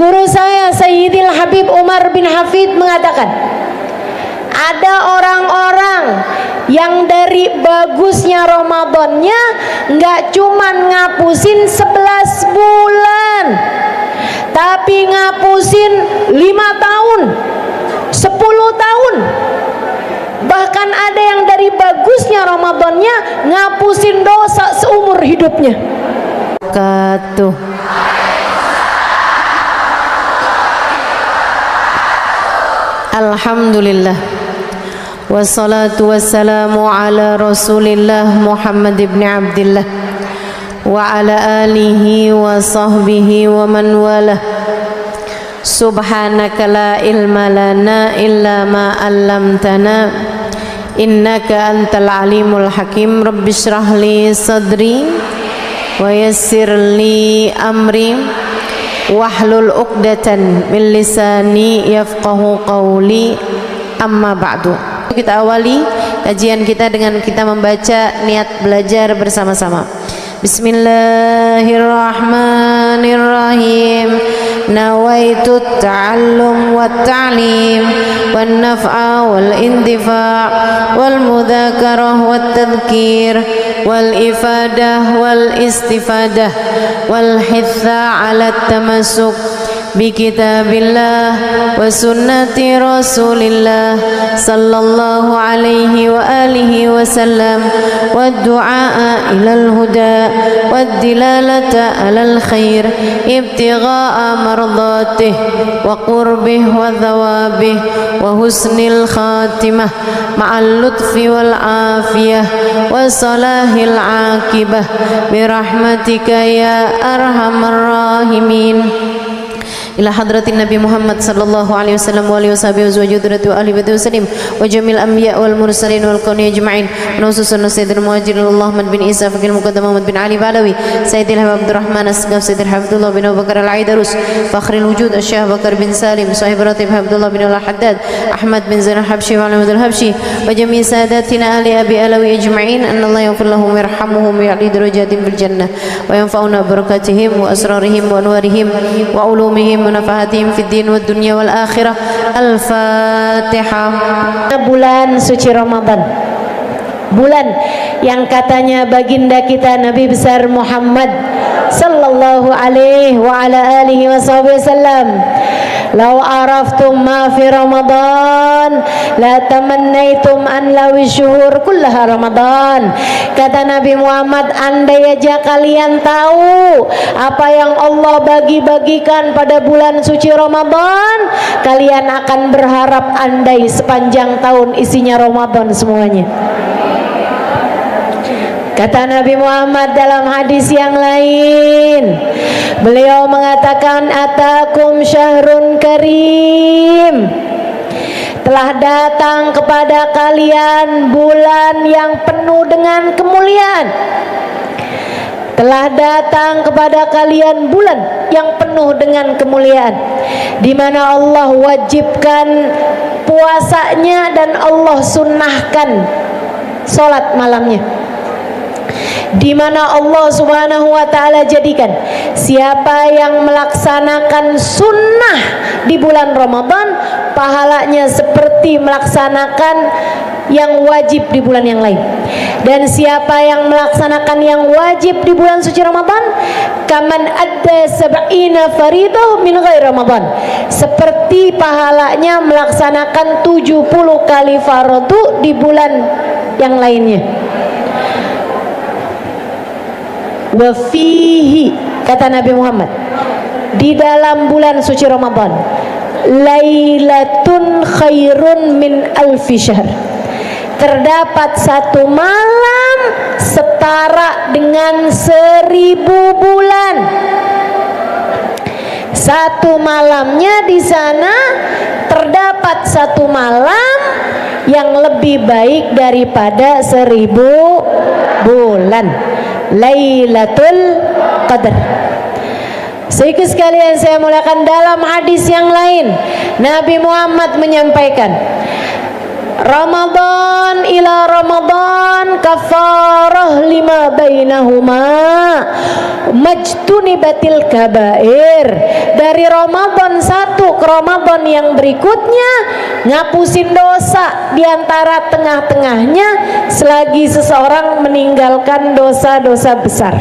Guru saya Sayyidil Habib Umar bin Hafid mengatakan, ada orang-orang yang dari bagusnya Ramadannya nggak cuman ngapusin 11 bulan, tapi ngapusin 5 tahun, 10 tahun. Bahkan ada yang dari bagusnya Ramadannya ngapusin dosa seumur hidupnya. Katuh. Alhamdulillah. Wassalatu wassalamu ala Rasulillah Muhammad ibn Abdillah wa ala alihi wa sahbihi wa man walah. Subhanaka la ilma lana illa ma 'allamtana innaka antal alimul hakim. Rabbi shrah li sadri wa yassir li amri wahlul 'uqdatan min lisani yafqahu qawli. Amma ba'du. Kita awali kajian kita dengan kita membaca niat belajar bersama-sama. Bismillahirrahmanirrahim. Nawaitu ta'allum wa ta'lim wan naf'a wal intifa' wal mudzakarah wat tadhkir wal ifadah wal istifadah wal hitha 'ala tamassuk bi kitabillah wa sunnati rasulillah sallallahu alaihi wa alihi wasallam wa du'a ilal huda wa dilalata alal khair ibtigha'a mardatih wa qurbih wa thawabih wa husnil khatimah ma'al lutfi wal afiyah wa salahil aqibah birahmatika ya arhamar rahimin. Ila hadratin Nabi Muhammad sallallahu alaihi wasallam wa alihi washabihi wa ahli baiti wasallim wa jamil anbiya wal mursalin wal kauni ajma'in wa khususan sayyidil muhajirin Muhammad bin Isa faqil muqaddam Muhammad bin Ali Balawi sayyidil Abdurrahman Asqaf sayyidil Habibullah bin Abu Bakar al-Aidarus fakhril wujud Syekh Bakar bin Salim sahib ratib Abdullah bin al-Haddad Ahmad bin Zain al-Habsyi wa Ahmad al-Habsyi wa jami' sadatina ahli Abi Alawi ajma'in anna Allah yaghfir lahum wa yarhamuhum wa ya'li darajatin fil jannah wa yanfa'una barakatihim wa asrarihim wa anwarihim wa ulumihim munafahatihim fid din wad dunya wal akhirah. Al-Fatihah. Bulan suci Ramadan, bulan yang katanya baginda kita Nabi besar Muhammad sallallahu alaihi wa ala alihi wasallam, "Lau araftum ma fi Ramadan la tamannaitum an lawi syuhur kullaha Ramadan." Kata Nabi Muhammad, andai aja kalian tahu apa yang Allah bagi-bagikan pada bulan suci Ramadan, kalian akan berharap andai sepanjang tahun isinya Ramadan semuanya. Kata Nabi Muhammad dalam hadis yang lain, beliau mengatakan, atakum syahrun karim, telah datang kepada kalian bulan yang penuh dengan kemuliaan. Telah datang kepada kalian bulan yang penuh dengan kemuliaan, di mana Allah wajibkan puasanya dan Allah sunnahkan sholat malamnya, di mana Allah Subhanahu wa taala jadikan siapa yang melaksanakan sunnah di bulan Ramadan pahalanya seperti melaksanakan yang wajib di bulan yang lain. Dan siapa yang melaksanakan yang wajib di bulan suci Ramadan, kaman adda sab'ina faridah min ghairi Ramadan, seperti pahalanya melaksanakan 70 kali fardu di bulan yang lainnya. Wa fihi, kata Nabi Muhammad, di dalam bulan suci Ramadan, lailatun khairun min alfi syahr, terdapat satu malam setara dengan 1000 bulan. Satu malamnya di sana terdapat satu malam yang lebih baik daripada 1000 bulan. Lailatul Qadar. Sedikit sekalian saya mulakan, dalam hadis yang lain Nabi Muhammad menyampaikan, Ramadan ila Ramadan kafarah lima bainahuma majtunibatil kabair. Dari Ramadan satu ke Ramadan yang berikutnya ngapusin dosa di antara tengah-tengahnya selagi seseorang meninggalkan dosa-dosa besar.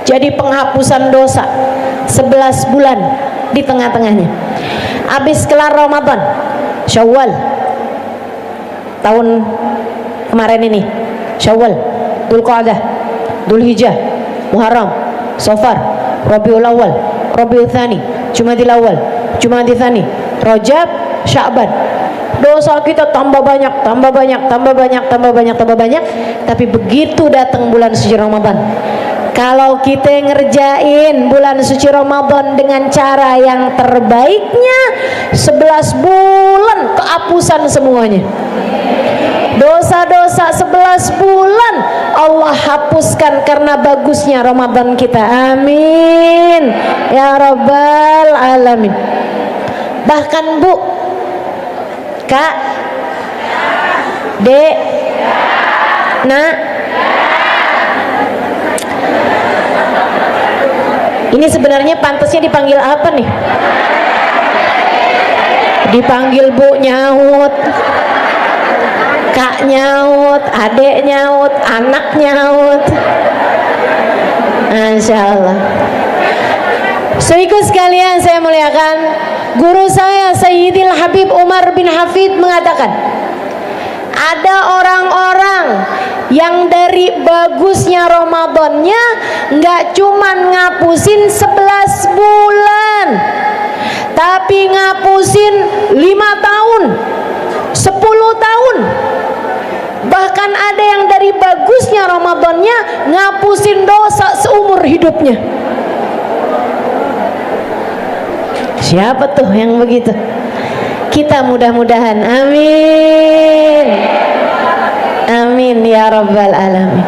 Jadi penghapusan dosa 11 bulan di tengah-tengahnya. Habis kelar Ramadan, Syawal tahun kemarin ini, Syawal, Dzulqa'dah, Dzulhijjah, Muharram, Safar, Rabiul Awal, Rabiul Tsani, Jumadil Awal, Jumadil Tsani, Rajab, Sya'ban. Dosa kita tambah banyak, tambah banyak, tambah banyak, tambah banyak, tambah banyak. Tapi begitu datang bulan suci Ramadan, kalau kita ngerjain bulan suci Ramadan dengan cara yang terbaiknya, 11 bulan kehapusan semuanya. Dosa-dosa 11 bulan Allah hapuskan karena bagusnya Ramadan kita. Amin ya rabbal alamin. Bahkan Bu, Kak, Dek, Nak, ini sebenarnya pantasnya dipanggil apa nih? Dipanggil Bu nyaut, Kak nyaut, adek nyaut, anak nyaut. Masya Allah. Saudaraku sekalian saya muliakan, guru saya Sayyidil Habib Umar bin Hafid mengatakan, ada orang-orang yang dari bagusnya Ramadannya nggak cuman ngapusin 11 bulan, tapi ngapusin 5 tahun, 10 tahun. Bahkan ada yang dari bagusnya Ramadannya ngapusin dosa seumur hidupnya. Siapa tuh yang begitu? Kita mudah-mudahan. Amin. Amin ya rabbal alamin.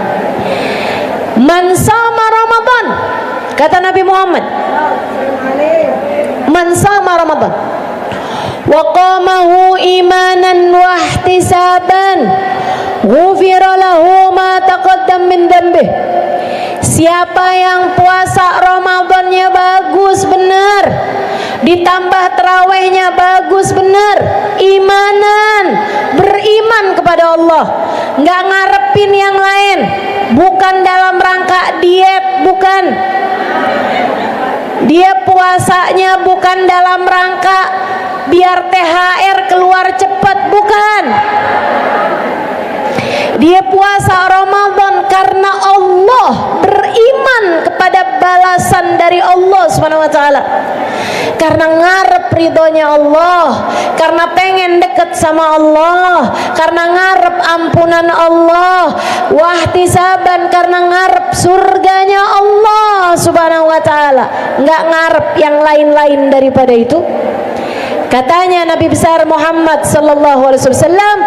Man sama Ramadan, kata Nabi Muhammad, man sama Ramadan wa qamahu imanan wa ihtisaban ghufira lahu ma taqaddam min dhanbih. Siapa yang puasa Ramadannya bagus benar, ditambah terawihnya bagus benar, imanan, beriman kepada Allah, nggak ngarepin yang lain, bukan dalam rangka diet, bukan. Dia puasanya bukan dalam rangka biar THR keluar cepat, bukan. Dia puasa Ramadan karena Allah, beriman kepada balasan dari Allah Subhanahu wa taala. Karena ngarep ridhonya Allah, karena pengen deket sama Allah, karena ngarep ampunan Allah, wahtisaban karena ngarep surganya Allah Subhanahu wa taala, enggak ngarep yang lain-lain daripada itu. Katanya Nabi besar Muhammad sallallahu alaihi wasallam,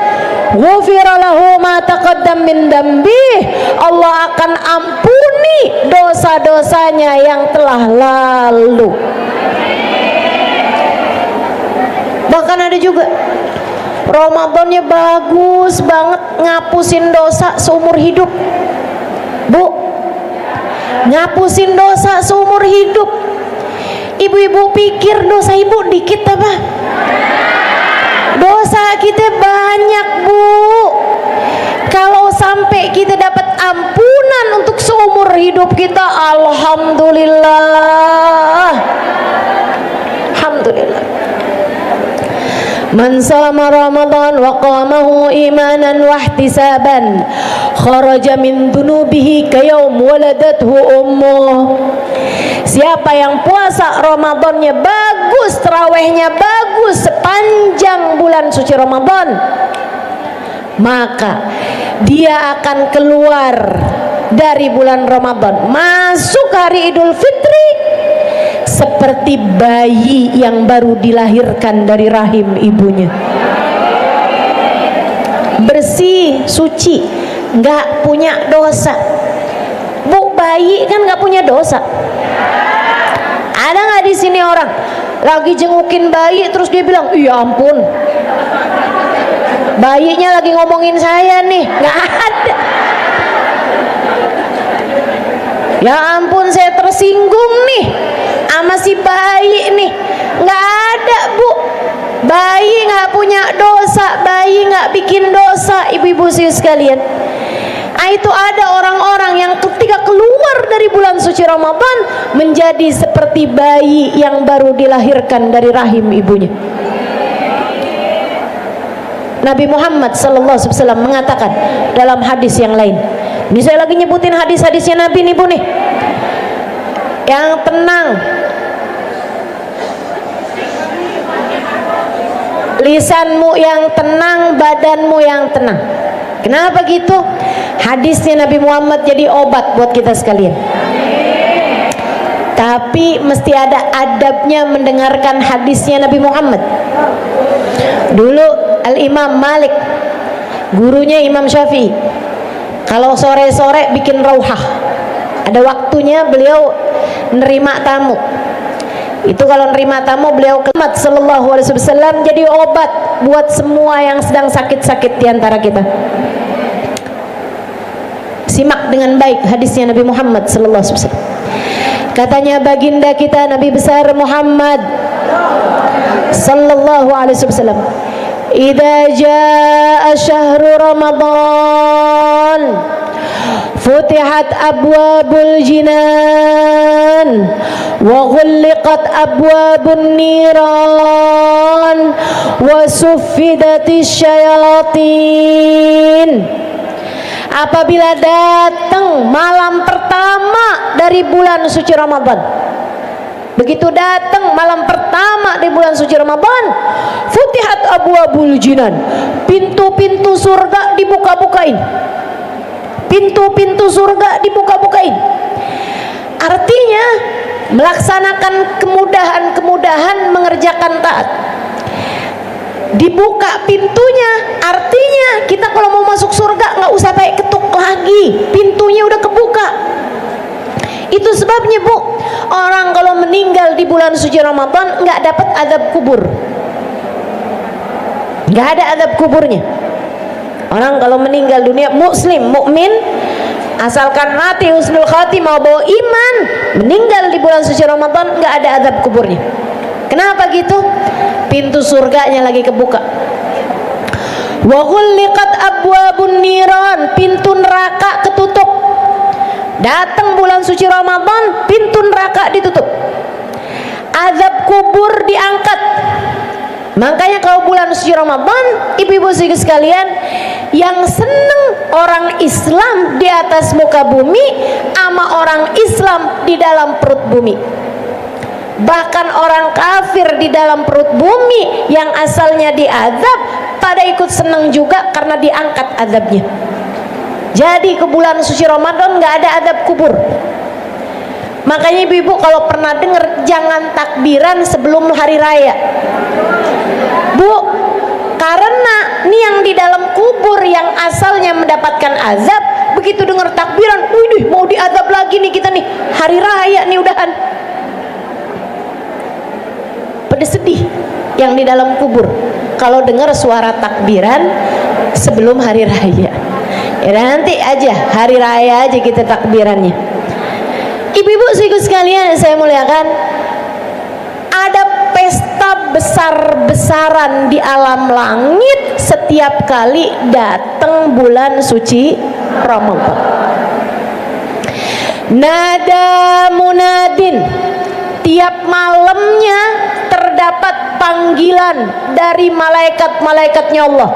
ghufira lahu ma taqaddam min dambih. Allah akan ampuni dosa-dosanya yang telah lalu. Bahkan ada juga Ramadannya bagus banget, ngapusin dosa seumur hidup. Bu, ngapusin dosa seumur hidup. Ibu-ibu pikir dosa ibu dikit apa? Dosa kita banyak, Bu. Kalau sampai kita dapat ampunan untuk seumur hidup kita, alhamdulillah. Alhamdulillah. Man sama Ramadan wa qamahu imanan wa ihtisaban kharaja min dunubihi kayaum waladathu ummuh. Siapa yang puasa Ramadannya bagus, tarawihnya bagus sepanjang bulan suci Ramadan, maka dia akan keluar dari bulan Ramadan masuk hari Idul Fitri seperti bayi yang baru dilahirkan dari rahim ibunya, bersih, suci, nggak punya dosa. Bu, bayi kan nggak punya dosa. Ada nggak di sini orang lagi jengukin bayi terus dia bilang, iya ampun, bayinya lagi ngomongin saya nih, nggak ada. Ya ampun, saya tersinggung nih sama si bayi nih. Nggak ada, Bu. Bayi nggak punya dosa, bayi nggak bikin dosa, ibu-ibu sekalian. Itu ada orang-orang yang ketika keluar dari bulan suci Ramadan menjadi seperti bayi yang baru dilahirkan dari rahim ibunya. Nabi Muhammad SAW mengatakan dalam hadis yang lain, ini saya lagi nyebutin hadis-hadisnya Nabi nih, Bu nih, yang tenang, lisanmu yang tenang, badanmu yang tenang. Kenapa gitu? Hadisnya Nabi Muhammad jadi obat buat kita sekalian. Tapi mesti ada adabnya mendengarkan hadisnya Nabi Muhammad. Dulu Al-Imam Malik, gurunya Imam Syafi'i, kalau sore-sore bikin rauhah, ada waktunya beliau nerima tamu. Itu kalau nerima tamu beliau Muhammad sallallahu alaihi wasallam jadi obat buat semua yang sedang sakit-sakit di antara kita. Simak dengan baik hadisnya Nabi Muhammad sallallahu alaihi wasallam. Katanya baginda kita Nabi besar Muhammad sallallahu alaihi wasallam, "Idza jaa syahru Ramadan futihat abwabul jinan wa ghulliqat abwabun niran wa suffidatis syayatin." Apabila datang malam pertama dari bulan suci Ramadan, begitu datang malam pertama di bulan suci Ramadan, futihat abwabul jinan, pintu-pintu surga dibuka-bukain. Pintu-pintu surga dibuka-bukain. Artinya melaksanakan kemudahan-kemudahan mengerjakan taat. Dibuka pintunya, artinya kita kalau mau masuk surga nggak usah pakai ketuk lagi, pintunya udah kebuka. Itu sebabnya, Bu, orang kalau meninggal di bulan suci Ramadan nggak dapat azab kubur, nggak ada azab kuburnya. Orang kalau meninggal dunia muslim, mukmin, asalkan mati husnul khatimah, bawa iman, meninggal di bulan suci Ramadan nggak ada azab kuburnya. Kenapa gitu? Pintu surganya lagi kebuka. Wa ghulliqat abwabun niran, pintu neraka ketutup. Datang bulan suci Ramadan, pintu neraka ditutup. Azab kubur diangkat. Makanya kalau bulan suci Ramadan, ibu-ibu sekalian, yang seneng orang Islam di atas muka bumi sama orang Islam di dalam perut bumi. Bahkan orang kafir di dalam perut bumi yang asalnya diazab pada ikut senang juga karena diangkat azabnya. Jadi ke bulan suci Ramadan nggak ada azab kubur. Makanya ibu-ibu kalau pernah dengar jangan takbiran sebelum hari raya, Bu, karena ini yang di dalam kubur yang asalnya mendapatkan azab, begitu dengar takbiran, wih mau diazab lagi nih kita nih, hari raya nih udahan. Pada sedih yang di dalam kubur kalau dengar suara takbiran sebelum hari raya. Ya nanti aja hari raya aja kita takbirannya. Ibu-ibu sekalian saya muliakan, ada pesta besar-besaran di alam langit setiap kali datang bulan suci Ramadan. Nada munadin, tiap malamnya terdapat panggilan dari malaikat-malaikatnya Allah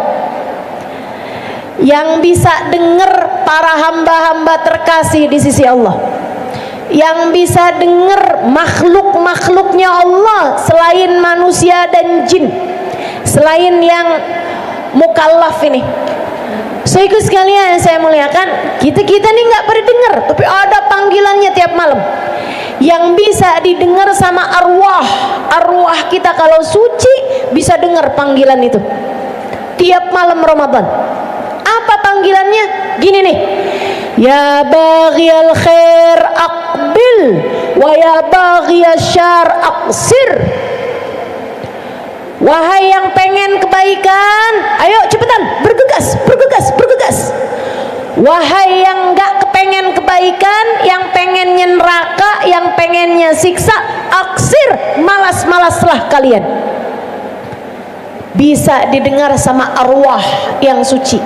yang bisa dengar para hamba-hamba terkasih di sisi Allah, yang bisa dengar makhluk-makhluknya Allah selain manusia dan jin, selain yang mukallaf ini. Saudara sekalian saya muliakan, kita nih nggak pernah dengar, tapi ada panggilannya tiap malam yang bisa didengar sama arwah kita kalau suci, bisa dengar panggilan itu tiap malam Ramadan. Apa panggilannya? Gini nih, ya baghiyal khair aqbil wa ya baghiyasy syarr aqsir, Wahai yang pengen kebaikan, ayo cepetan, bergegas, bergegas, bergegas. Wahai yang gak kepengen kebaikan, yang pengennya neraka, yang pengennya siksa, aksir, malas-malaslah kalian. Bisa didengar sama arwah yang suci,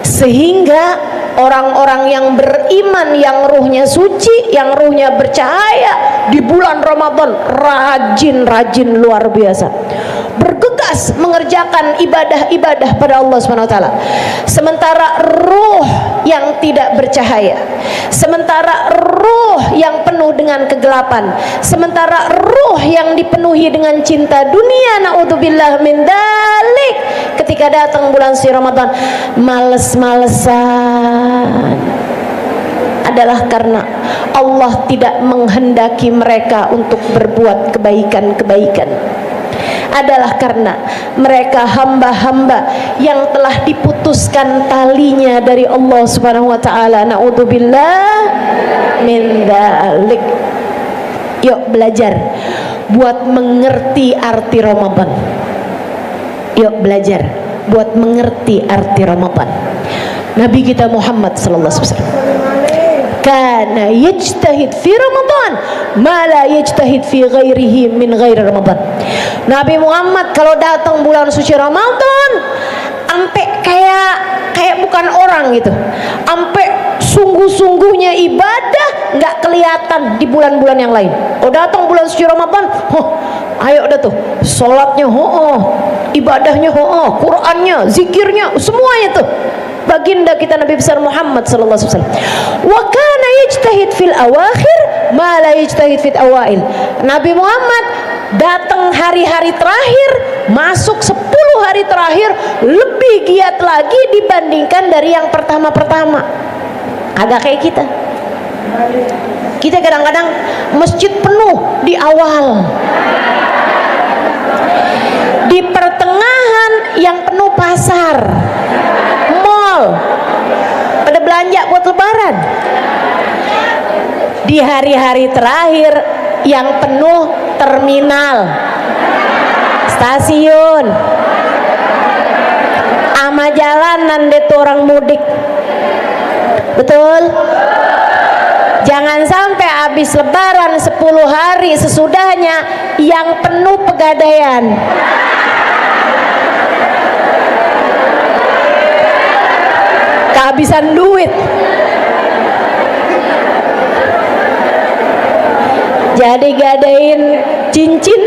sehingga orang-orang yang beriman, yang ruhnya suci, yang ruhnya bercahaya, di bulan Ramadan rajin-rajin luar biasa, bergegas mengerjakan ibadah-ibadah pada Allah SWT. Sementara ruh yang tidak bercahaya, sementara ruh yang penuh dengan kegelapan, sementara ruh yang dipenuhi dengan cinta dunia, naudzubillah min dzalik, ketika datang bulan suci Ramadan males-malesan, adalah karena Allah tidak menghendaki mereka untuk berbuat kebaikan-kebaikan. Adalah karena mereka hamba-hamba yang telah diputuskan talinya dari Allah Subhanahu wa taala. Naudzubillah min dzalik. Yuk belajar buat mengerti arti Ramadan. Yuk belajar buat mengerti arti Ramadan. Nabi kita Muhammad sallallahu alaihi wasallam kana yajtahid fi Ramadan ma la yajtahid fi ghairihi min ghairi Ramadan. Nabi Muhammad kalau datang bulan suci Ramadan sampai kayak bukan orang gitu, sampai sungguh-sungguhnya ibadah nggak kelihatan di bulan-bulan yang lain. Oh datang bulan suci Ramadan, ayo dah tuh sholatnya, ibadahnya, Qurannya, zikirnya, semuanya tuh. Baginda kita Nabi besar Muhammad sallallahu alaihi wasallam, wa kana yajtahid fil awakhir ma la yajtahid fil awail. Nabi Muhammad datang hari-hari terakhir, masuk 10 hari terakhir lebih giat lagi dibandingkan dari yang pertama-pertama. Agak kayak kita. Kita kadang-kadang masjid penuh di awal, di pertengahan yang penuh pasar, mall, pada belanja buat lebaran. Di hari-hari terakhir yang penuh terminal, stasiun, ama jalanan deh tuh orang mudik. Betul? Jangan sampai habis lebaran 10 hari sesudahnya yang penuh pegadaian. Kehabisan duit. Jadi gadain cincin,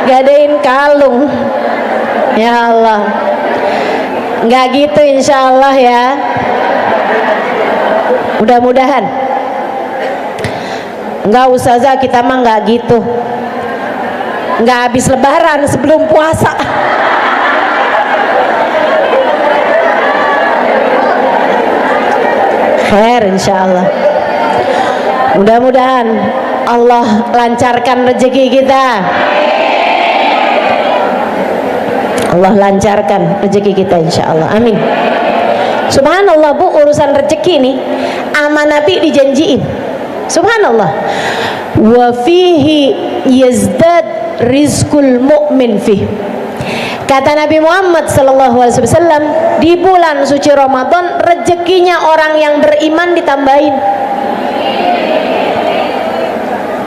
gadain kalung. Ya Allah, nggak gitu insya Allah ya. Mudah-mudahan. Enggak ustazah, kita mah nggak gitu, nggak habis lebaran sebelum puasa. Khair insyaallah. Mudah-mudahan Allah lancarkan rezeki kita. Allah lancarkan rezeki kita insyaallah. Amin. Subhanallah Bu, urusan rezeki ini sama Nabi dijanjiin. Subhanallah. Wa fihi yazdad rizqul mu'min fih. Kata Nabi Muhammad sallallahu alaihi wasallam, di bulan suci Ramadan rezekinya orang yang beriman ditambahin.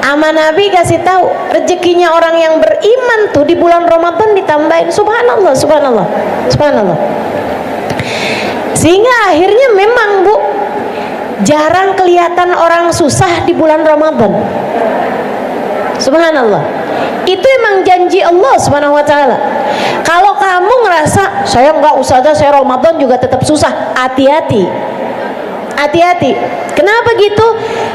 Ama Nabi kasih tahu rezekinya orang yang beriman tuh di bulan Ramadan ditambahin. Subhanallah, subhanallah, subhanallah. Sehingga akhirnya memang Bu, jarang kelihatan orang susah di bulan Ramadan. Subhanallah. Itu emang janji Allah Subhanahu wa taala. Kalau kamu ngerasa saya enggak ustazah, saya Ramadan juga tetap susah, hati-hati. Hati-hati. Kenapa gitu?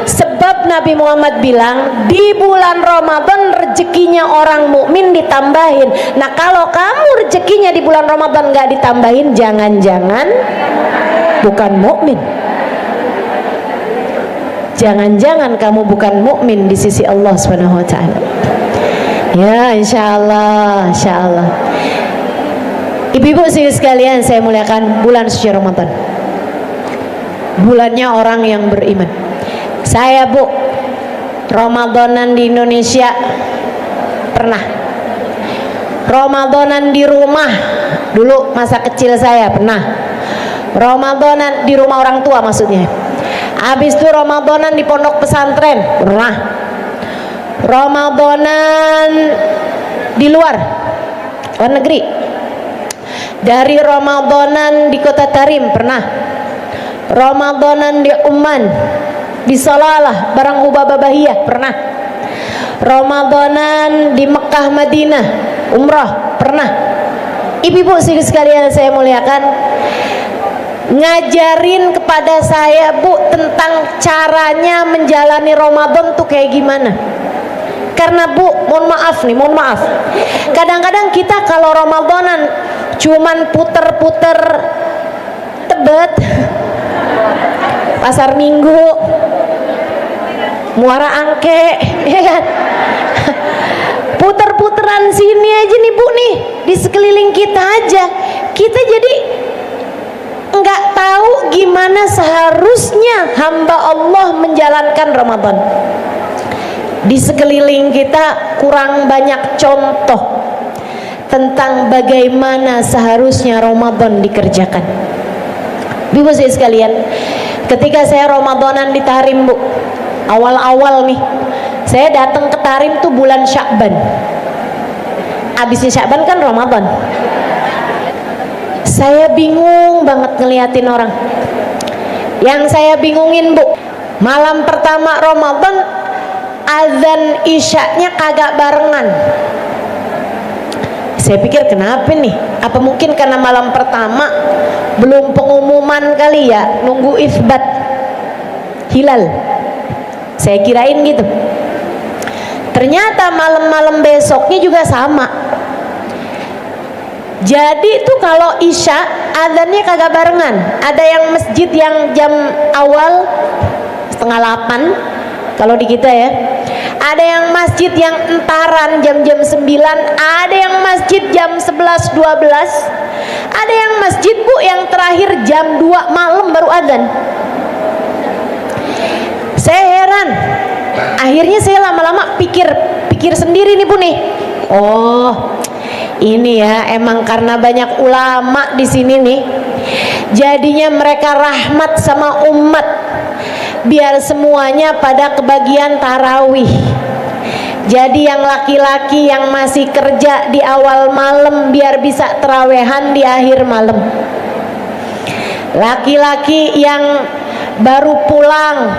Sebab Nabi Muhammad bilang di bulan Ramadan rezekinya orang mukmin ditambahin. Nah, kalau kamu rezekinya di bulan Ramadan enggak ditambahin, jangan-jangan bukan mukmin. Jangan-jangan kamu bukan mukmin di sisi Allah Subhanahu wa taala. Ya, insyaallah, insyaallah. Ibu-ibu sekalian saya muliakan, bulan suci Ramadan, bulannya orang yang beriman. Saya Bu, Ramadanan di Indonesia pernah. Ramadanan di rumah. Dulu masa kecil saya pernah Ramadanan di rumah orang tua maksudnya. Habis itu Ramadanan di pondok pesantren pernah. Ramadanan di luar negeri. Dari Ramadanan di Kota Tarim pernah. Ramadanan di Oman, di Salalah barang Ubababahiyah pernah. Ramadanan di Mekah Madinah umrah pernah. Ibu-ibu sekalian saya muliakan, ngajarin kepada saya Bu tentang caranya menjalani Ramadan tuh kayak gimana. Karena Bu, mohon maaf, kadang-kadang kita kalau Ramadanan cuman puter-puter Tebet, Pasar Minggu, Muara Angke, ya kan? Puter-puteran sini aja nih Bu nih, di sekeliling kita aja. Kita jadi nggak tahu gimana seharusnya hamba Allah menjalankan Ramadan. Di sekeliling kita kurang banyak contoh tentang bagaimana seharusnya Ramadan dikerjakan. Ibu sekalian, ketika saya Ramadanan di Tarim Bu, awal-awal nih, saya datang ke Tarim tuh bulan Sya'ban. Abisnya Sya'ban kan Ramadan. Saya bingung banget ngeliatin orang. Yang saya bingungin Bu, malam pertama Ramadan azan isyaknya kagak barengan. Saya pikir kenapa nih? Apa mungkin karena malam pertama belum pengumuman kali ya, nunggu isbat hilal. Saya kirain gitu. Ternyata malam-malam besoknya juga sama. Jadi tuh kalau isya azannya kagak barengan. Ada yang masjid yang jam awal 7:30 kalau di kita ya. Ada yang masjid yang entaran jam-jam 9, ada yang masjid jam 11, 12. Ada yang masjid Bu yang terakhir jam 2 malam baru azan. Saya heran. Akhirnya saya lama-lama pikir sendiri nih Bu nih. Oh, ini ya emang karena banyak ulama di sini nih. Jadinya mereka rahmat sama umat. Biar semuanya pada kebagian tarawih. Jadi yang laki-laki yang masih kerja di awal malam biar bisa terawehan di akhir malam. Laki-laki yang baru pulang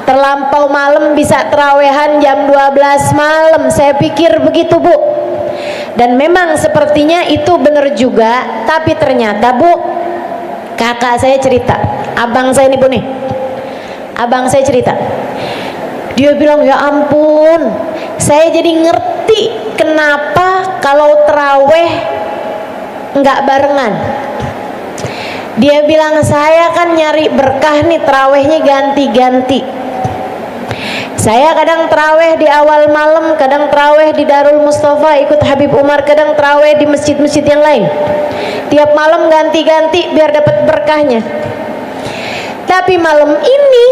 terlampau malam bisa terawehan jam 12 malam. Saya pikir begitu Bu. Dan memang sepertinya itu benar juga. Tapi ternyata Bu, kakak saya cerita, abang saya ini Bu nih, abang saya cerita, dia bilang ya ampun, saya jadi ngerti kenapa kalau teraweh nggak barengan. Dia bilang saya kan nyari berkah nih, terawehnya ganti-ganti. Saya kadang teraweh di awal malam, kadang teraweh di Darul Mustafa ikut Habib Umar, kadang teraweh di masjid-masjid yang lain. Tiap malam ganti-ganti biar dapat berkahnya. Tapi malam ini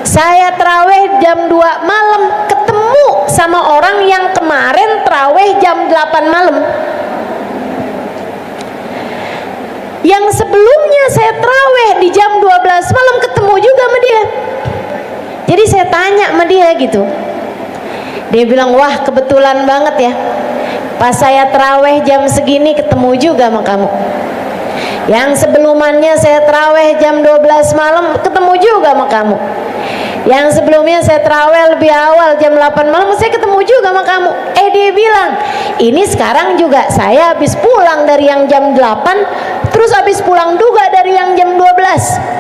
saya teraweh jam 2 malam ketemu sama orang yang kemarin teraweh jam 8 malam. Yang sebelumnya saya teraweh di jam 12 malam ketemu juga sama dia. Jadi saya tanya sama dia gitu. Dia bilang, wah kebetulan banget ya, pas saya teraweh jam segini ketemu juga sama kamu. Yang sebelumnya saya teraweh jam 12 malam ketemu juga sama kamu. Yang sebelumnya saya teraweh lebih awal jam 8 malam saya ketemu juga sama kamu. Dia bilang, ini sekarang juga saya habis pulang dari yang jam 8, terus habis pulang juga dari yang jam 12.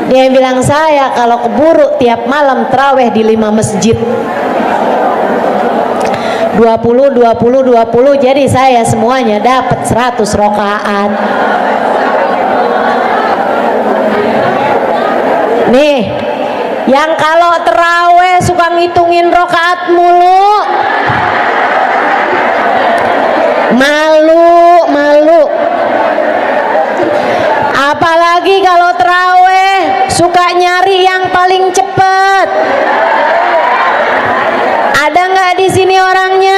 Dia bilang, saya kalau keburu tiap malam teraweh di 5 masjid 20, 20, 20. Jadi saya semuanya dapat 100 rakaat. Nih, yang kalau teraweh suka ngitungin rakaat mulu, malu. Apalagi kalau teraweh suka nyari yang paling cepet. Ada nggak di sini orangnya?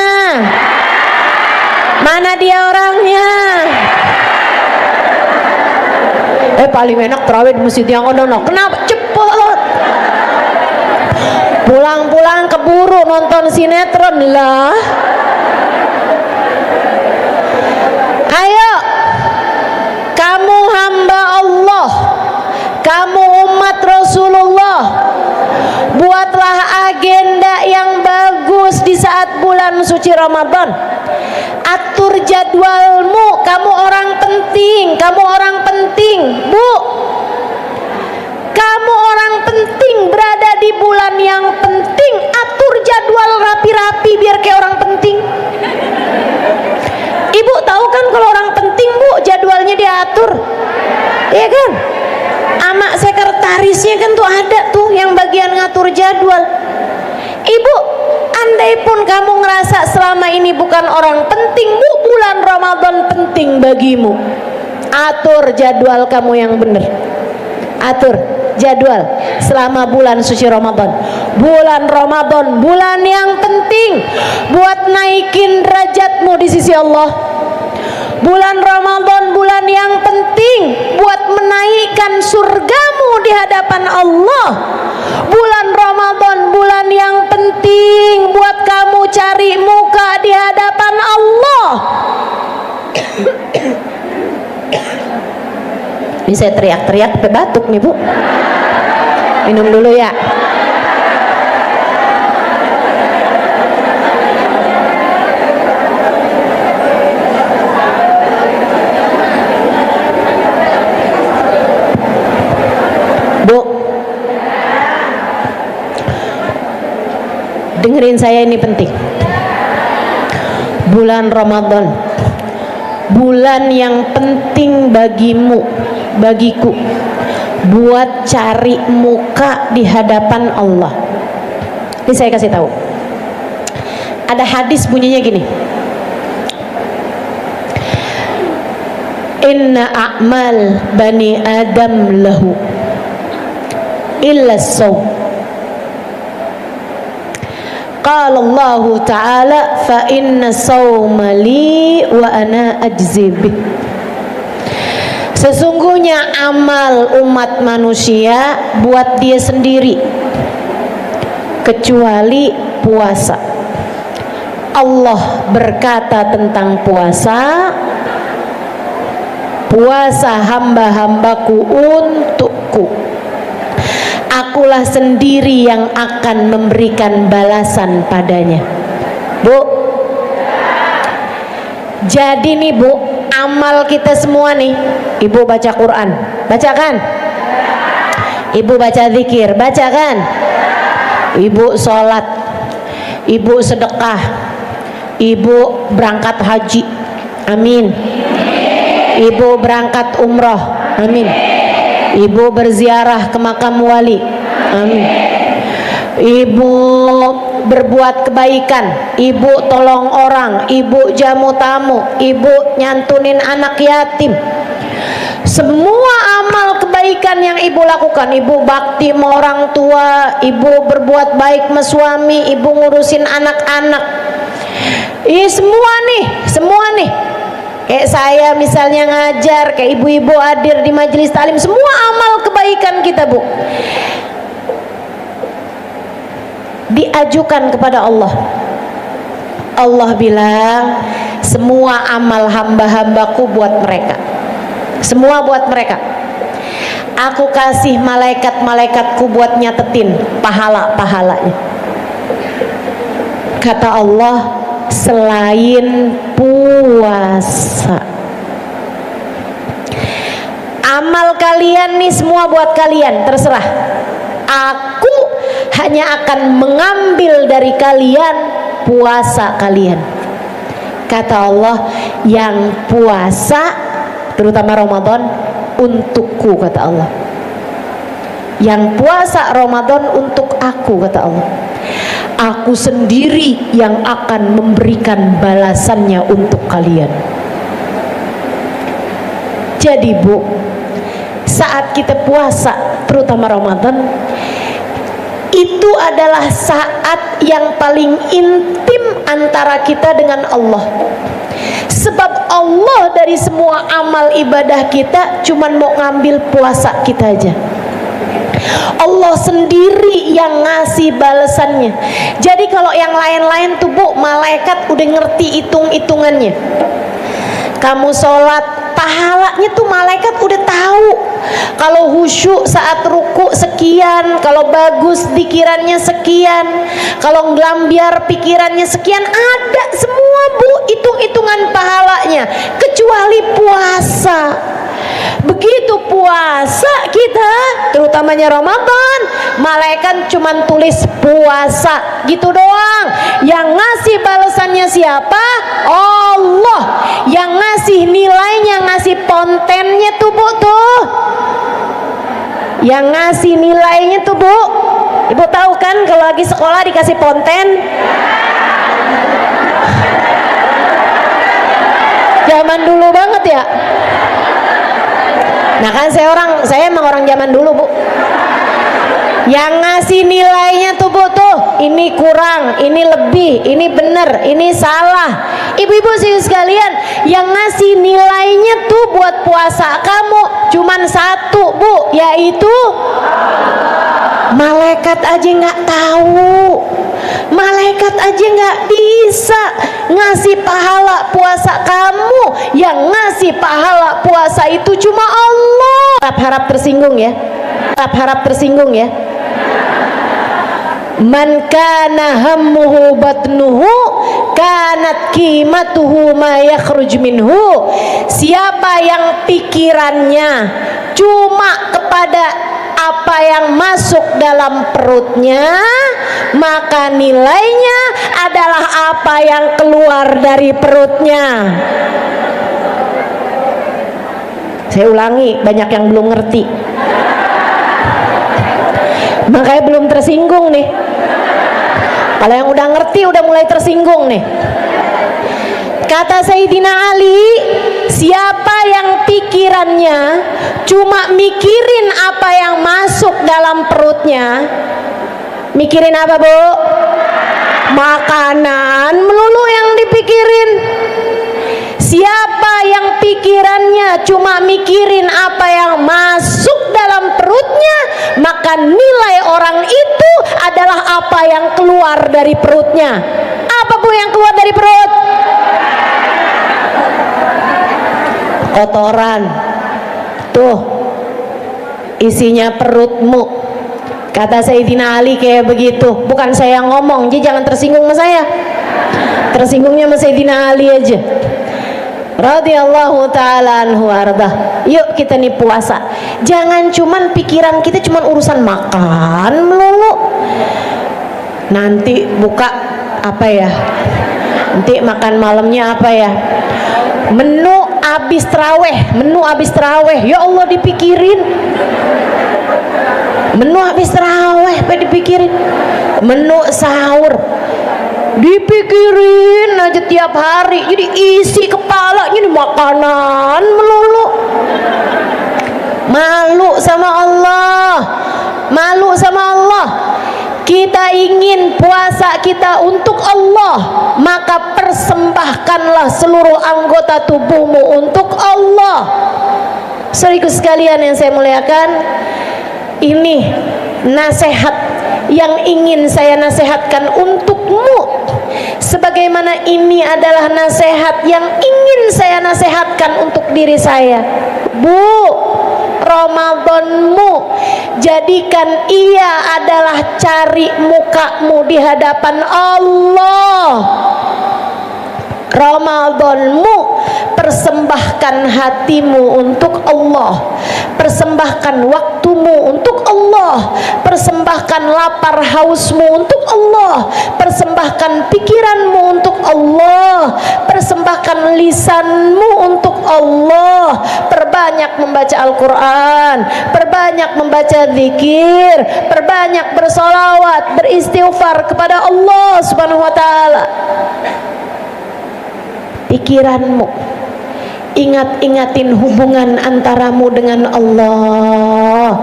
Mana dia orangnya? Paling enak terawih di masjid yang ono. Kenapa? Cepet. Pulang-pulang keburu nonton sinetron lah. Ayo, kamu hamba Allah, kamu umat Rasulullah, buatlah agenda yang bagus di saat bulan suci Ramadan. Atur jadwalmu, kamu orang penting, Bu. Kamu orang penting berada di bulan yang penting. Atur jadwal rapi-rapi biar kayak orang penting. Ibu tahu kan kalau orang penting, Bu, jadwalnya diatur. Iya kan? Amak sekretarisnya kan tuh ada tuh yang bagian ngatur jadwal. Ibu, andai pun kamu ngerasa selama ini bukan orang penting, Bu, bulan Ramadan penting bagimu. Atur jadwal kamu yang benar. Atur jadwal selama bulan suci Ramadan. Bulan Ramadan, bulan yang penting buat naikin derajatmu di sisi Allah. Bulan Ramadan, bulan yang penting buat menaikkan surgamu di hadapan Allah. Bulan Ramadan, bulan yang penting buat kamu cari muka di hadapan Allah. Ini saya teriak-teriak sampai batuk nih, Bu. Minum dulu ya. Bu, dengerin saya, ini penting. Bulan Ramadan, bulan yang penting bagimu, bagiku, buat cari muka di hadapan Allah. Ini saya kasih tahu. Ada hadis bunyinya gini. Inna a'mal bani Adam lahu illa as-sawm. Qala Allah Ta'ala fa inna sawma li wa ana ajzi bih. Sesungguhnya amal umat manusia buat dia sendiri kecuali puasa. Allah berkata tentang puasa, puasa hamba-hambaku untukku. Akulah sendiri yang akan memberikan balasan padanya. Bu, jadi nih Bu, amal kita semua nih, Ibu baca Quran, baca kan? Ibu baca zikir, baca kan? Ibu sholat, Ibu sedekah, Ibu berangkat haji, amin. Ibu berangkat umroh, amin. Ibu berziarah ke makam wali, amin. Ibu berbuat kebaikan, Ibu tolong orang, Ibu jamu tamu, Ibu nyantunin anak yatim. Semua amal kebaikan yang Ibu lakukan, Ibu bakti sama orang tua, Ibu berbuat baik sama suami, Ibu ngurusin anak-anak. Ini semua nih. Kayak saya misalnya ngajar, kayak ibu-ibu hadir di majelis talim, semua amal kebaikan kita, Bu, diajukan kepada Allah. Allah bilang, semua amal hamba-hambaku buat mereka. Semua buat mereka. Aku kasih malaikat-malaikatku buat nyatetin pahala-pahalanya. Kata Allah, selain puasa, amal kalian nih semua buat kalian, terserah. Aku hanya akan mengambil dari kalian puasa kalian. Kata Allah, yang puasa terutama Ramadan untukku, kata Allah. Yang puasa Ramadan untuk aku, kata Allah. Aku sendiri yang akan memberikan balasannya untuk kalian. Jadi Bu, saat kita puasa terutama Ramadan, itu adalah saat yang paling intim antara kita dengan Allah. Sebab Allah dari semua amal ibadah kita cuman mau ngambil puasa kita aja. Allah sendiri yang ngasih balasannya. Jadi kalau yang lain-lain tuh Bu, malaikat udah ngerti hitung-hitungannya. Kamu sholat, pahalanya tuh malaikat udah tahu. Kalau khusyuk saat ruku sekian, kalau bagus pikirannya sekian, kalau ngelambiar pikirannya sekian, ada semua Bu hitung-hitungan pahalanya, kecuali puasa. Begitu puasa kita, terutamanya Ramadan, malaikat cuman tulis puasa gitu doang. Yang ngasih balasannya siapa? Allah. Yang ngasih nilainya, ngasih kontennya tuh Bu tuh. Yang ngasih nilainya tuh Bu. Ibu tahu kan kalau lagi sekolah dikasih konten? Zaman dulu banget ya. Nah kan saya emang orang zaman dulu Bu. Yang ngasih nilainya tuh Bu tuh, ini kurang, ini lebih, ini bener, ini salah. Ibu-ibu sekalian, yang ngasih nilainya tuh buat puasa kamu cuman satu Bu, yaitu malaikat aja nggak tahu. Malaikat aja nggak bisa ngasih pahala puasa kamu. Yang ngasih pahala puasa itu cuma Allah. Harap tersinggung ya. Harap tersinggung ya. Man kana hammuhu batnuhu kanat qimatuhu ma yakhruj minhu. Siapa yang pikirannya cuma kepada apa yang masuk dalam perutnya, maka nilainya adalah apa yang keluar dari perutnya. Saya ulangi, banyak yang belum ngerti, makanya belum tersinggung nih. Kalau yang udah ngerti udah mulai tersinggung nih. Kata Sayyidina Ali, siapa yang pikirannya cuma mikirin apa yang masuk dalam perutnya. Mikirin apa Bu? Makanan melulu yang dipikirin. Siapa yang pikirannya cuma mikirin apa yang masuk dalam perutnya, maka nilai orang itu adalah apa yang keluar dari perutnya. Apa Bu yang keluar dari perut? Kotoran. Tuh isinya perutmu. Kata Sayyidina Ali kayak begitu. Bukan saya yang ngomong, jadi jangan tersinggung sama saya. Tersinggungnya sama Sayyidina Ali aja. Radhiyallahu ta'ala anhu ardah. Yuk kita nih puasa, jangan cuman pikiran kita cuman urusan makan melulu. Nanti buka apa ya, nanti makan malamnya apa ya, menu abis terawih, ya Allah dipikirin. Menu habis terawih apa dipikirin, menu sahur dipikirin aja tiap hari, jadi isi kepalanya di makanan melulu. Malu sama Allah, malu sama Allah. Kita ingin puasa kita untuk Allah, maka persembahkanlah seluruh anggota tubuhmu untuk Allah. Saudaraku sekalian yang saya muliakan, ini nasihat yang ingin saya nasihatkan untukmu, sebagaimana ini adalah nasihat yang ingin saya nasihatkan untuk diri saya. Bu, Ramadanmu jadikan ia adalah cari mukamu di hadapan Allah. Ramadanmu persembahkan hatimu untuk Allah, persembahkan waktumu untuk Allah, persembahkan lapar hausmu untuk Allah, persembahkan pikiranmu untuk Allah, persembahkan lisanmu untuk Allah. Perbanyak membaca Al-Quran, perbanyak membaca zikir, perbanyak bersolawat, beristighfar kepada Allah Subhanahu wa ta'ala. Pikiranmu, ingat-ingatin hubungan antaramu dengan Allah.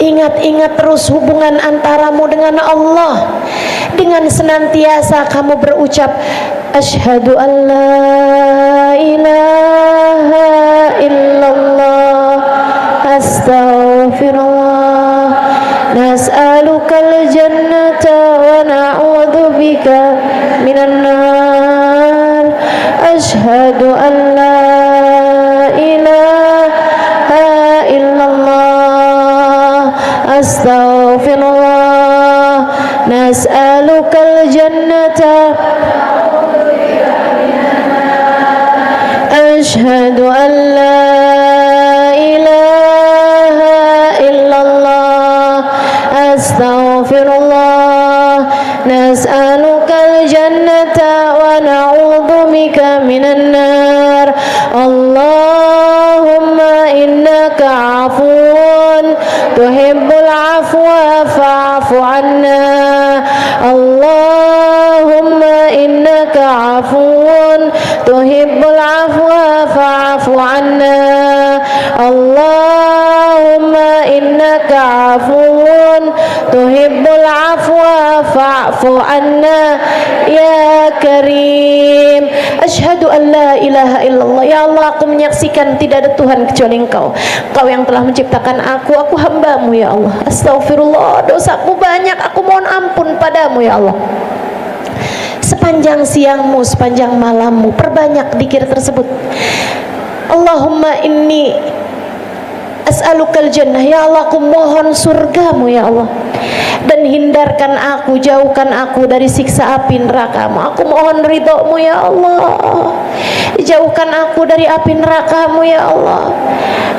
Ingat-ingat terus hubungan antaramu dengan Allah, dengan senantiasa kamu berucap Asyhadu an la ilaha illallah. Astaghfirullah. Nas'alukal jannata wa na'udzubika minan nar. Asyhadu an la ilaha illallah. Astaghfirullah. Nas'alukal jannata. Asyhadu an la ilaha illallah. Astaghfirullah. Nas'alukal jannata wa na'udzubika minan nar. Allahumma innaka afuwun tuhibbul afwa fa'fu anna. Allahumma innaka afuwun tuhibbul afwa fa'fu anna. Allahumma innaka afuwun tuhibbul afwa fa'fu anna ya karim. Asyhadu an la ilaha illallah. Ya Allah, aku menyaksikan tidak ada Tuhan kecuali Engkau. Engkau yang telah menciptakan aku hambamu ya Allah. Astagfirullah, dosaku banyak, aku mohon ampun padamu ya Allah. Sepanjang siangmu, sepanjang malammu, perbanyak zikir tersebut. Allahumma inni as'alukal jannah. Ya Allah, aku mohon surgamu ya Allah. Dan hindarkan aku, jauhkan aku dari siksa api nerakamu. Aku mohon ridhomu ya Allah. Jauhkan aku dari api nerakamu ya Allah.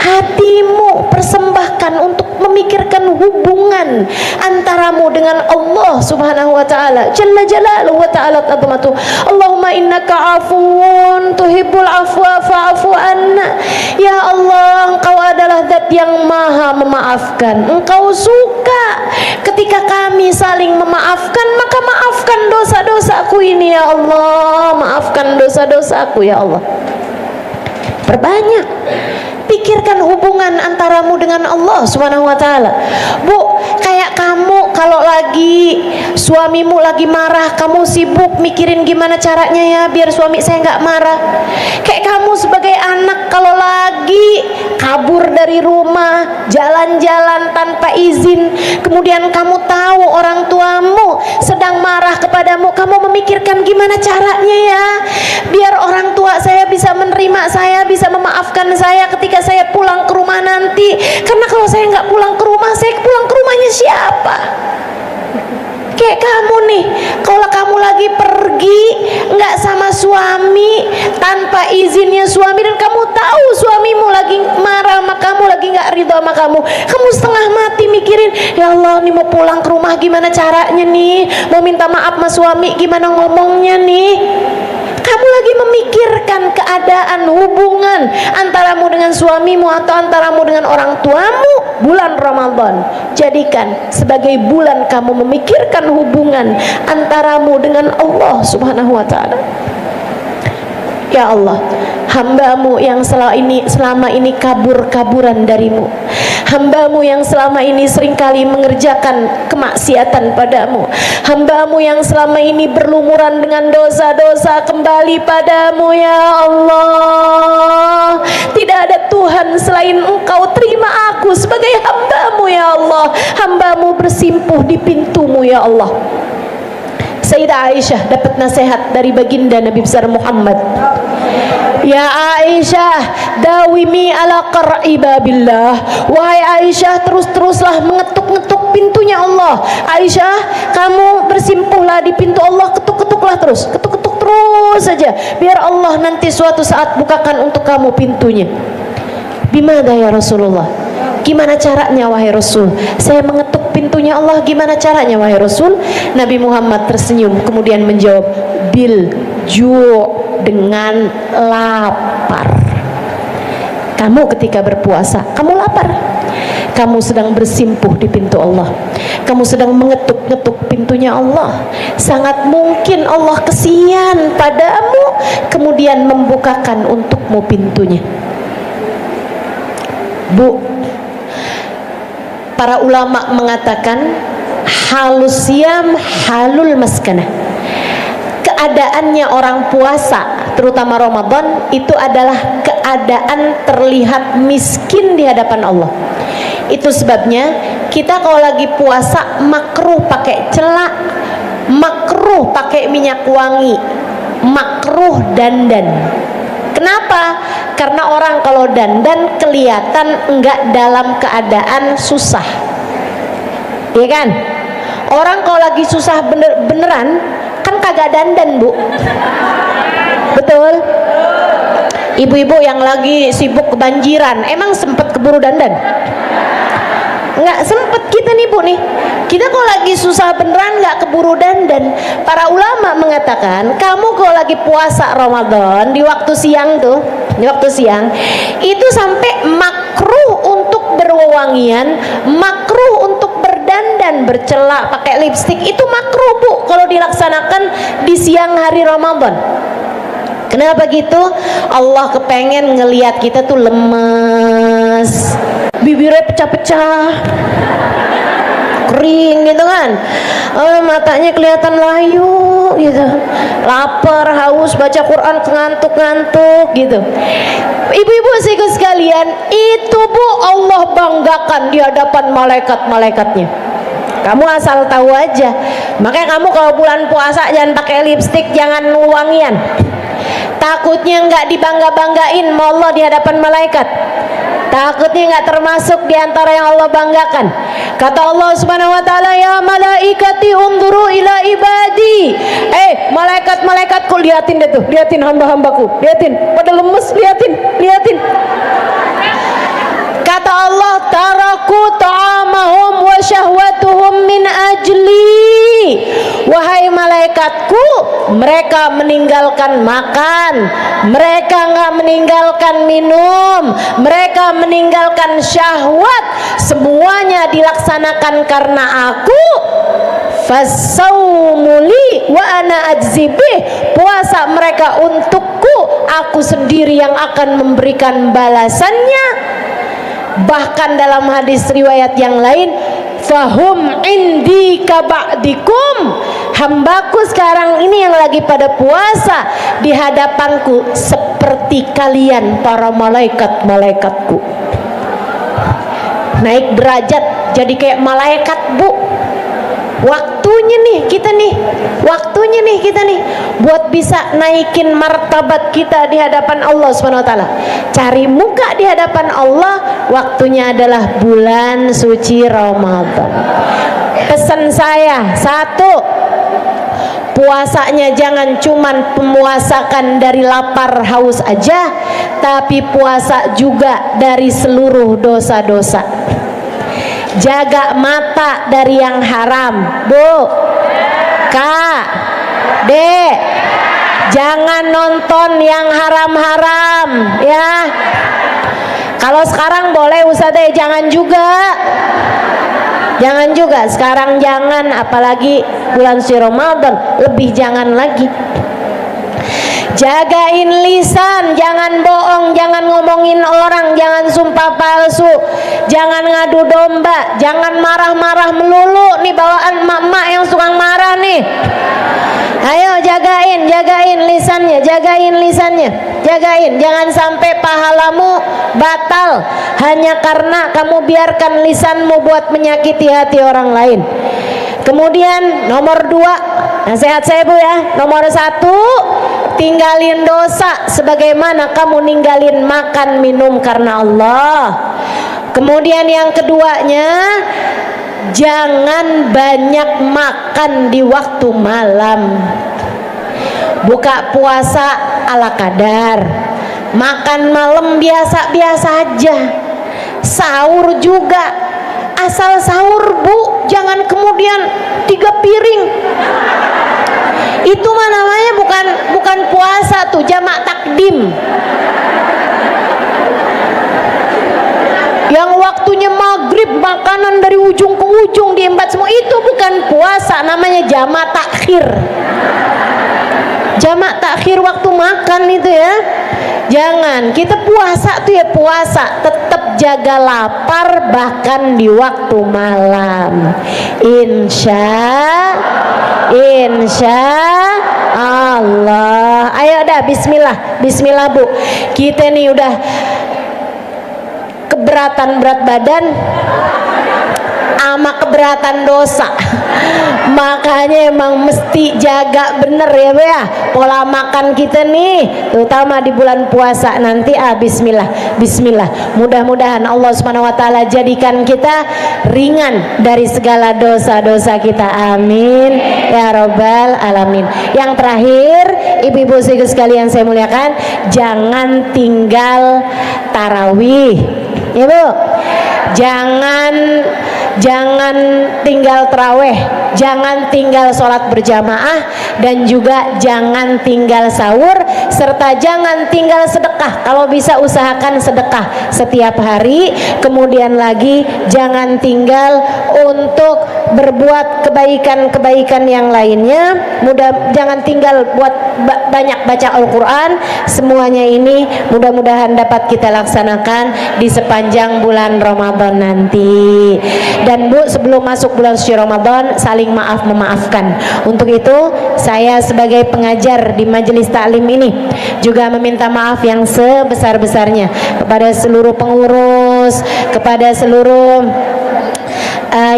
Hatimu persembahkan untuk memikirkan hubungan antaramu dengan Allah subhanahu wa ta'ala jalla jalaluhu wa ta'ala azamatu. Allahumma innaka afuwun tuhibbul afwa fa'fu anna. Ya Allah, Engkau adalah zat yang maha memaafkan. Engkau suka ketika kami saling memaafkan, maka maafkan dosa-dosaku ini ya Allah. Maafkan dosa-dosaku ya Allah. Perbanyak pikirkan hubungan antaramu dengan Allah subhanahu wa ta'ala. Bu, kayak kamu kalau lagi suamimu lagi marah, kamu sibuk mikirin gimana caranya ya biar suami saya nggak marah. Kayak kamu sebagai anak kalau lagi kabur dari rumah, jalan-jalan tanpa izin, kemudian kamu tahu orang tuamu sedang marah kepadamu, kamu memikirkan gimana caranya ya biar orang tua saya bisa menerima saya, bisa memaafkan saya ketika saya pulang ke rumah nanti. Karena kalau saya nggak pulang ke rumah, saya pulang ke rumahnya siapa? Kayak kamu nih, kalau kamu lagi pergi nggak sama suami, tanpa izinnya suami, dan kamu tahu suamimu lagi marah sama kamu, lagi nggak ridho sama kamu, kamu setengah mati mikirin, ya Allah, nih mau pulang ke rumah gimana caranya nih, mau minta maaf sama suami gimana ngomongnya nih. Kamu lagi memikirkan keadaan hubungan antaramu dengan suamimu atau antaramu dengan orang tuamu. Bulan Ramadan jadikan sebagai bulan kamu memikirkan hubungan antaramu dengan Allah subhanahu wa ta'ala. Ya Allah, hambamu yang selama ini kabur-kaburan darimu, hambamu yang selama ini seringkali mengerjakan kemaksiatan padamu, hambamu yang selama ini berlumuran dengan dosa-dosa kembali padamu ya Allah. Tidak ada Tuhan selain Engkau, terima aku sebagai hambamu ya Allah. Hambamu bersimpuh di pintumu ya Allah. Sayyidah Aisyah dapat nasihat dari baginda Nabi besar Muhammad. Ya Aisyah, dawimi ala qar'i babillah. Wahai Aisyah, terus-teruslah mengetuk-ngetuk pintunya Allah. Aisyah, kamu bersimpuhlah di pintu Allah, ketuk-ketuklah terus, ketuk-ketuk terus saja, biar Allah nanti suatu saat bukakan untuk kamu pintunya. Bimada ya Rasulullah? Gimana caranya wahai Rasul? Saya mengetuk pintunya Allah, gimana caranya wahai Rasul? Nabi Muhammad tersenyum kemudian menjawab, bil ju', dengan lapar. Kamu ketika berpuasa, kamu lapar, kamu sedang bersimpuh di pintu Allah, kamu sedang mengetuk-ngetuk pintunya Allah. Sangat mungkin Allah kesian padamu kemudian membukakan untukmu pintunya. Bu, para ulama mengatakan halus siyam halul maskanah. keadaannya orang puasa, terutama Ramadan, itu adalah keadaan terlihat miskin di hadapan Allah. Itu sebabnya kita kalau lagi puasa makruh pakai celak, makruh pakai minyak wangi, makruh dandan. Kenapa? Karena orang kalau dandan kelihatan enggak dalam keadaan susah, iya kan? Orang kalau lagi susah beneran kan kagak dandan, Bu. Betul? Ibu-ibu yang lagi sibuk kebanjiran emang sempet keburu dandan? Nggak sempet kita nih, Bu nih. Kita kalau lagi susah beneran nggak keburu dandan. Para ulama mengatakan, kamu kalau lagi puasa Ramadan di waktu siang tuh, di waktu siang itu sampai makruh untuk berwewangian, makruh untuk berdandan, bercelak, pakai lipstik, itu makruh, Bu, kalau dilaksanakan di siang hari Ramadan. Kenapa gitu? Allah kepengen ngelihat kita tuh lemes, bibirnya pecah-pecah, kering gitu kan, matanya kelihatan layu gitu, lapar, haus, baca Quran ngantuk-ngantuk gitu. Ibu-ibu sikut sekalian, itu, Bu, Allah banggakan di hadapan malaikat-malaikatnya. Kamu asal tahu aja. Makanya kamu kalau bulan puasa jangan pakai lipstik, jangan wangian. Takutnya nggak dibangga-banggain sama Allah di hadapan malaikat. Takutnya nggak termasuk di antara yang Allah banggakan. Kata Allah Subhanahu wa taala, ya malaikati unzuru ila ibadi. Malaikat-malaikatku, liatin deh tuh, liatin hamba-hambaku, liatin pada lemes, liatin. Kata Allah, taraku ta'amahum wa syahwatuhum min ajli. Wahai malaikatku, mereka meninggalkan makan, mereka nggak meninggalkan minum, mereka meninggalkan syahwat, semuanya dilaksanakan karena aku. Fasaumuli wa ana ajzibih. Puasa mereka untukku, aku sendiri yang akan memberikan balasannya. Bahkan dalam hadis riwayat yang lain, fahum indi kaba'dikum, hambaku sekarang ini yang lagi pada puasa di hadapanku seperti kalian para malaikat-malaikatku. Naik derajat jadi kayak malaikat, Bu. Waktunya nih kita nih buat bisa naikin martabat kita di hadapan Allah Subhanahu wa taala. Cari muka di hadapan Allah, waktunya adalah bulan suci Ramadan. Pesan saya, satu, puasanya jangan cuman pemuasakan dari lapar haus aja, tapi puasa juga dari seluruh dosa-dosa. Jaga mata dari yang haram, Bu. Kak, Dek, jangan nonton yang haram-haram ya. Kalau sekarang boleh Ustazah, jangan juga. Sekarang jangan, apalagi bulan suci Ramadan, lebih jangan lagi. Jagain lisan, jangan bohong, jangan ngomongin orang, jangan sumpah palsu, jangan ngadu domba, jangan marah-marah melulu. Nih bawaan emak-emak yang suka marah nih. Ayo jagain lisannya, jagain, jangan sampai pahalamu batal hanya karena kamu biarkan lisanmu buat menyakiti hati orang lain. Kemudian nomor 2, nasihat saya, Bu ya. Nomor 1, tinggalin dosa sebagaimana kamu ninggalin makan minum karena Allah. Kemudian yang keduanya, jangan banyak makan di waktu malam. Buka puasa ala kadar, makan malam biasa-biasa aja. Sahur juga asal sahur, Bu, jangan kemudian 3 piring. Itu mah namanya bukan puasa tuh, jamak takdim. Yang waktunya maghrib makanan dari ujung ke ujung diembat semua, itu bukan puasa, namanya jamak takhir. Jamak takhir waktu makan itu ya. Jangan, kita puasa tuh ya puasa, tetap jaga lapar bahkan di waktu malam. Insya Allah. Ayo dah, bismillah. Bismillah Bu. Kita nih udah keberatan berat badan sama keberatan dosa, makanya emang mesti jaga bener ya Bu ya pola makan kita nih, terutama di bulan puasa nanti. Bismillah, bismillah. Mudah-mudahan Allah Subhanahu wa taala jadikan kita ringan dari segala dosa-dosa kita, amin ya robbal alamin. Yang terakhir, ibu-ibu sekalian saya muliakan, jangan tinggal tarawih ya Bu. Jangan tinggal taraweh, jangan tinggal sholat berjamaah, dan juga jangan tinggal sahur, serta jangan tinggal sedekah. Kalau bisa usahakan sedekah setiap hari. Kemudian lagi jangan tinggal untuk berbuat kebaikan-kebaikan yang lainnya. Jangan tinggal buat banyak baca Al-Quran. Semuanya ini mudah-mudahan dapat kita laksanakan di sepanjang bulan Ramadan nanti. Dan Bu, sebelum masuk bulan suci Ramadan, saling maaf memaafkan. Untuk itu saya sebagai pengajar di majelis taklim ini juga meminta maaf yang sebesar-besarnya kepada seluruh pengurus, kepada seluruh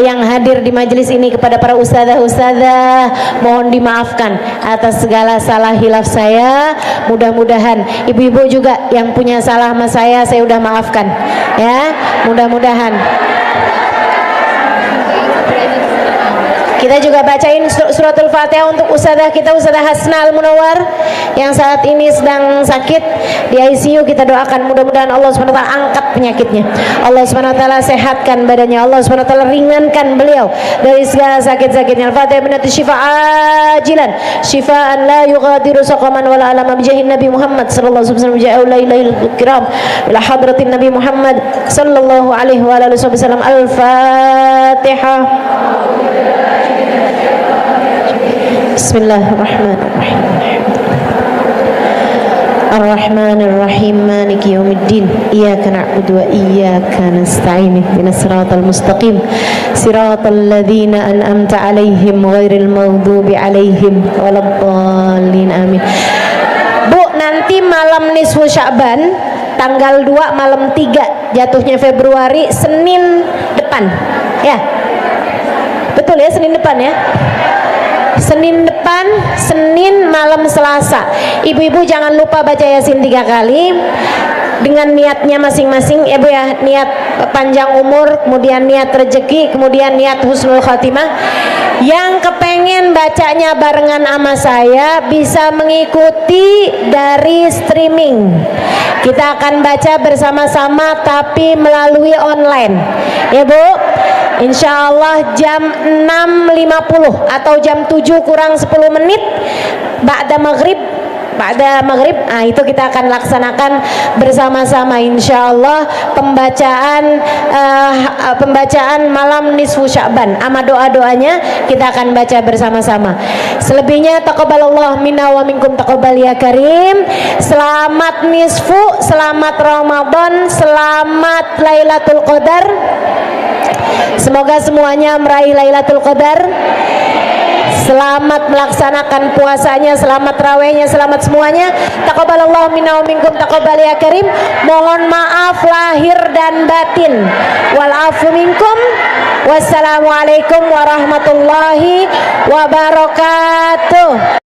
yang hadir di majelis ini, kepada para ustadzah, mohon dimaafkan atas segala salah hilaf saya. Mudah-mudahan ibu-ibu juga yang punya salah sama saya udah maafkan ya. Mudah-mudahan kita juga bacain suratul Fatihah untuk ustadzah kita, Ustadzah Hasna Al-Munawwar yang saat ini sedang sakit di ICU. Kita doakan mudah-mudahan Allah SWT angkat penyakitnya, Allah SWT sehatkan badannya, Allah SWT ringankan beliau dari segala sakit-sakitnya. Al-Fatihah binati syifaa ajilan syifaan la yughadiru saqaman wala alama bijahin Nabi Muhammad sallallahu alaihi wasallam ja'ala ilaihil kiram ila hadratin Nabi Muhammad sallallahu alaihi wa alihi wasallam. Al-Fatihah. Bismillahirrahmanirrahim. Ar-Rahmanir-Rahim, Maliki yaumiddin. Iyyaka na'budu wa iyyaka nasta'in. Ihdinas siratal mustaqim. Siratal ladzina an'amta 'alaihim ghairil maghdubi 'alaihim waladdallin. Amin. Bu, nanti malam nisfu Sya'ban tanggal 2 malam 3 jatuhnya Februari, Senin depan. Ya. Betul ya, Senin depan ya. Senin depan, Senin malam Selasa. Ibu-ibu jangan lupa baca Yasin 3 kali dengan niatnya masing-masing ya Bu ya. Niat panjang umur, kemudian niat rezeki, kemudian niat husnul khatimah. Yang kepengen bacanya barengan sama saya bisa mengikuti dari streaming. Kita akan baca bersama-sama tapi melalui online ya Bu. Insya Allah jam 6.50 atau jam 7 kurang 10 menit ba'da maghrib. Nah itu kita akan laksanakan bersama-sama insya Allah pembacaan malam nisfu Sya'ban sama doa-doanya kita akan baca bersama-sama. Selebihnya taqabbalallahu minna wa minkum taqabbal ya karim. Selamat nisfu, selamat Ramadan, selamat Lailatul Qadar. Semoga semuanya meraih Lailatul Qadar. Selamat melaksanakan puasanya, selamat rawehnya, selamat semuanya. Taqabbalallahu minna wa minkum taqabbal ya karim. Mohon maaf lahir dan batin. Wal afu minkum. Wassalamualaikum warahmatullahi wabarakatuh.